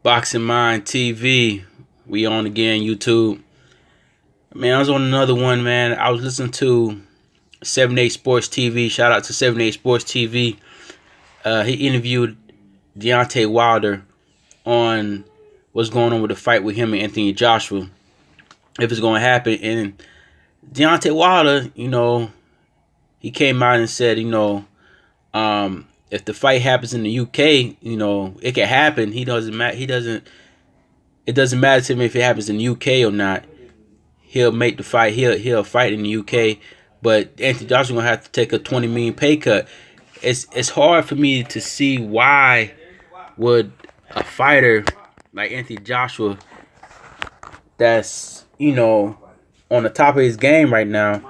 Boxing Mind TV. We on again, YouTube. Man, I was on another one, man. I was listening to 78 Sports TV. Shout out to 78 Sports TV. He interviewed Deontay Wilder on what's going on with the fight with him and Anthony Joshua. If it's going to happen. And Deontay Wilder, he came out and said, if the fight happens in the UK, it can happen. He doesn't matter. It doesn't matter to him if it happens in the UK or not. He'll make the fight. He'll fight in the UK, but Anthony Joshua gonna have to take a $20 million pay cut. It's hard for me to see why would a fighter like Anthony Joshua, that's on the top of his game right now,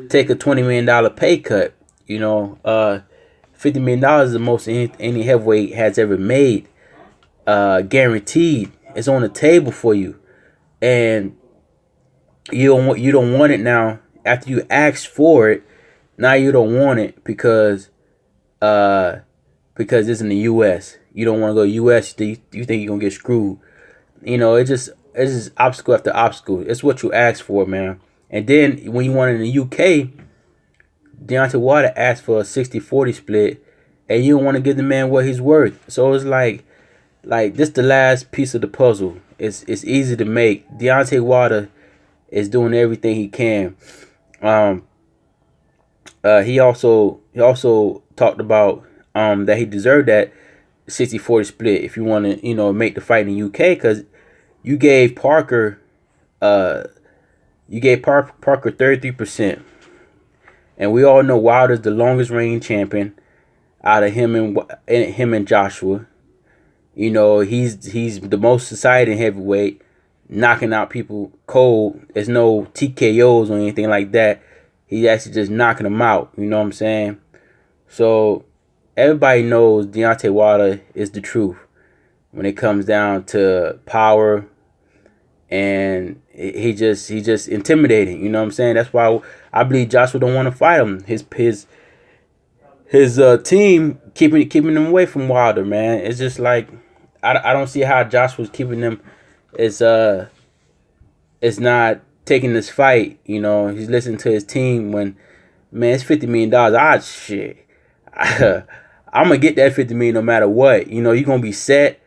take a $20 million pay cut. $50 million is the most any heavyweight has ever made, guaranteed. It's on the table for you, and you don't want it now. After you asked for it, now you don't want it because it's in the U.S. You don't want to go U.S. You think you're gonna get screwed. It's just obstacle after obstacle. It's what you asked for, man. And then when you want it in the UK, Deontay Wilder asked for a 60-40 split, and you don't want to give the man what he's worth. So it's like this the last piece of the puzzle. It's easy to make. Deontay Wilder is doing everything he can. He also talked about that he deserved that 60-40 split if you want to make the fight in the UK, because you gave Parker 33%. And we all know Wilder's the longest reigning champion out of him and Joshua. He's the most exciting heavyweight, knocking out people cold. There's no TKOs or anything like that. He's actually just knocking them out. You know what I'm saying? So everybody knows Deontay Wilder is the truth when it comes down to power, and he just intimidating. You know what I'm saying? That's why I believe Joshua don't want to fight him. His team keeping him away from Wilder, man. It's just like I don't see how Joshua's keeping him. It's not taking this fight. He's listening to his team when, man, it's $50 million. Shit. I'm gonna get that $50 million no matter what. You're gonna be set.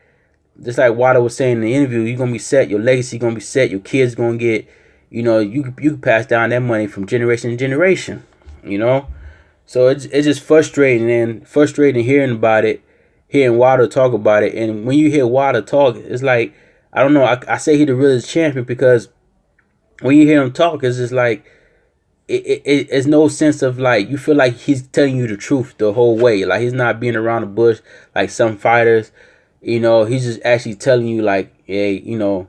Just like Wilder was saying in the interview, you're gonna be set. Your legacy gonna be set. Your kids gonna get. You can pass down that money from generation to generation. So it's just frustrating hearing about it, hearing Wilder talk about it. And when you hear Wilder talk, it's like, I don't know. I say he the realest champion because when you hear him talk, it's just like it's no sense of like, you feel like he's telling you the truth the whole way. Like, he's not being around the bush like some fighters. He's just actually telling you like, hey, the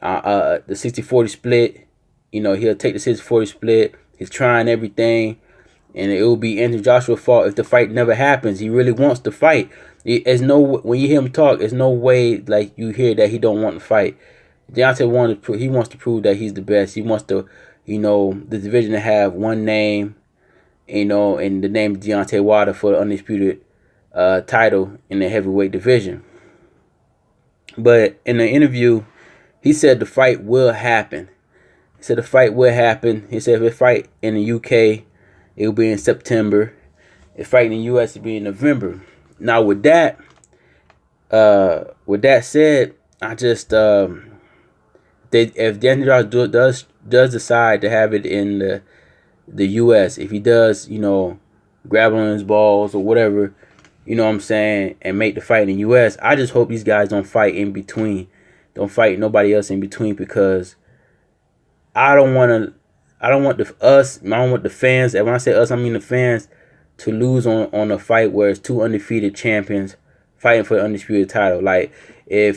60-40 split. He'll take the 60-40 split. He's trying everything, and it will be Anthony Joshua's fault if the fight never happens. He really wants to fight. When you hear him talk, there's no way like you hear that he don't want to fight. Deontay wants to prove that he's the best. He wants to, the division to have one name, and the name Deontay Wilder for the undisputed title in the heavyweight division. But in the interview, he said the fight will happen. He said the fight will happen. He said if it fight in the UK, it will be in September. If fight in the US, it'll be in November. Now with that said, I just if Anthony Joshua does decide to have it in the US, if he does, grab on his balls or whatever, what I'm saying, and make the fight in the US, I just hope these guys don't fight in between. Don't fight nobody else in between, because I don't want the fans, and when I say us, I mean the fans, to lose on a fight where it's two undefeated champions fighting for the undisputed title. Like, I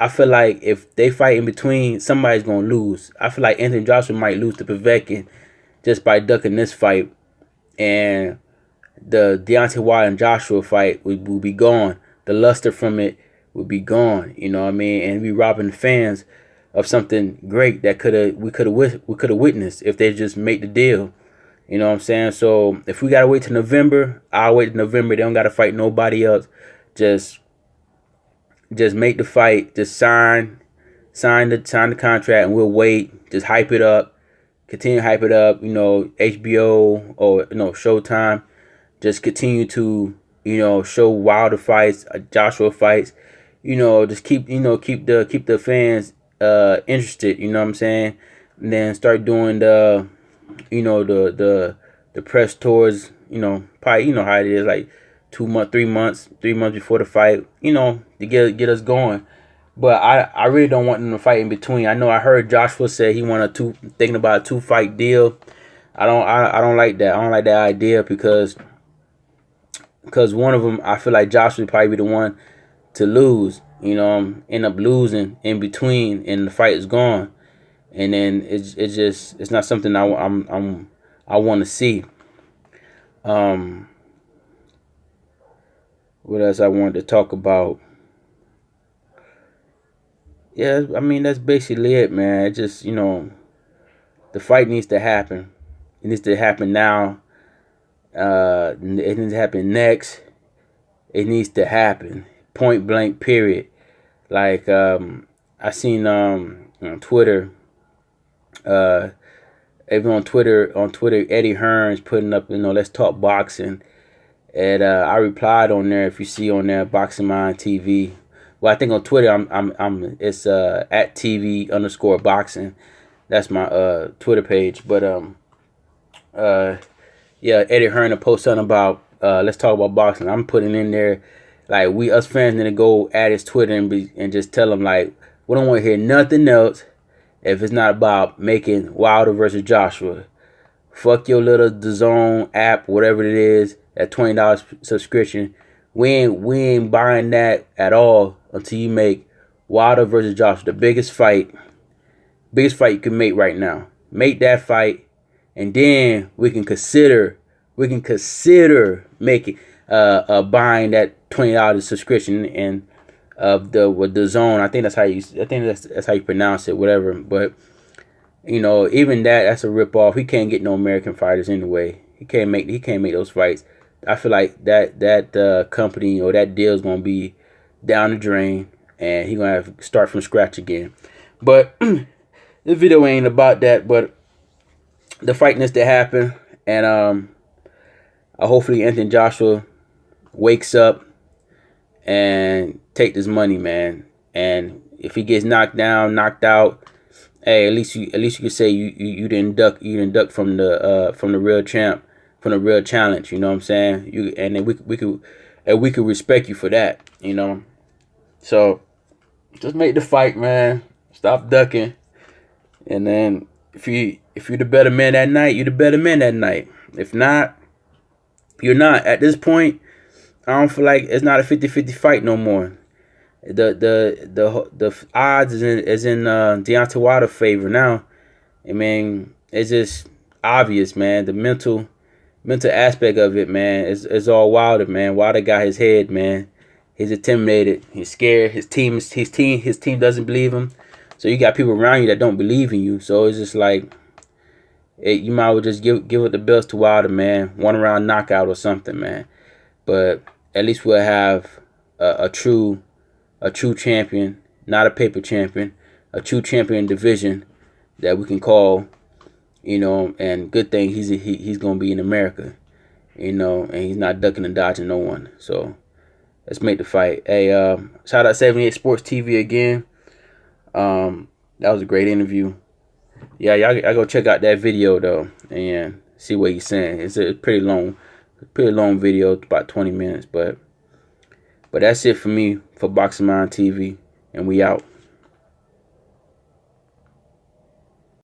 feel like if they fight in between, somebody's gonna lose. I feel like Anthony Joshua might lose to Povetkin just by ducking this fight, and the Deontay Wilder and Joshua fight will be gone. The luster from it would be gone. You know what I mean? And we robbing the fans of something great that we could have witnessed if they just make the deal. You know what I'm saying? So if we gotta wait till November, I'll wait till November. They don't gotta fight nobody else. Just just make the fight. Just sign the contract, and we'll wait. Just hype it up. Continue to hype it up. HBO or Showtime. Just continue to show Wilder fights, Joshua fights. Just keep the fans interested. You know what I'm saying? And then start doing the press tours. Probably how it is, like 2 months, 3 months, 3 months before the fight. To get us going. But I really don't want them to fight in between. I know I heard Joshua say he thinking about a 2-fight deal. I don't like that. I don't like that idea because one of them, I feel like Joshua would probably be the one to lose. End up losing in between, and the fight is gone. And then it's not something I want to see. What else I wanted to talk about? Yeah, I mean, that's basically it, man. It just, the fight needs to happen. It needs to happen now. It needs to happen next. It needs to happen. Point blank, period. Like, I seen on Twitter, even on Twitter, Eddie Hearn's putting up, let's talk boxing. And I replied on there, if you see on there, Boxing Mind TV. Well, I think on Twitter, it's at TV_boxing. That's my Twitter page. But yeah, Eddie Hearn post something about let's talk about boxing. I'm putting in there, like, us fans need to go at his Twitter and just tell him, like, we don't want to hear nothing else if it's not about making Wilder versus Joshua. Fuck your little DAZN app, whatever it is, that $20 subscription. We ain't buying that at all until you make Wilder versus Joshua the biggest fight you can make right now. Make that fight, and then we can consider making buying that $20 subscription and with the zone. I think that's how you pronounce it, whatever. But even that's a ripoff. He can't get no American fighters anyway. He can't make those fights. I feel like that company or that deal is gonna be down the drain, and he's gonna have to start from scratch again. But this video ain't about that. But the fight needs to happen, and hopefully Anthony Joshua wakes up and take this money, man. And if he gets knocked out, hey, at least you can say you didn't duck from the real champ. From the real challenge, you know what I'm saying? And then we could respect you for that, So just make the fight, man. Stop ducking. And then if you're the better man that night, you're the better man that night. If not, you're not. At this point, I don't feel like it's not a 50-50 fight no more. The odds is in Deontay Wilder's favor now. I mean, it's just obvious, man. The mental aspect of it, man, is all Wilder, man. Wilder got his head, man. He's intimidated. He's scared. His team doesn't believe him. So you got people around you that don't believe in you. So it's just like, you might as well just give it the belts to Wilder, man. 1-round knockout or something, man. But at least we'll have a true champion, not a paper champion, a true champion division that we can call. And good thing he's gonna be in America, and he's not ducking and dodging no one. So let's make the fight. Hey, shout out 78 Sports TV again. That was a great interview. Yeah, y'all go check out that video though and see what he's saying. It's a pretty long video, about 20 minutes. But that's it for me for Boxing Mind TV, and we out.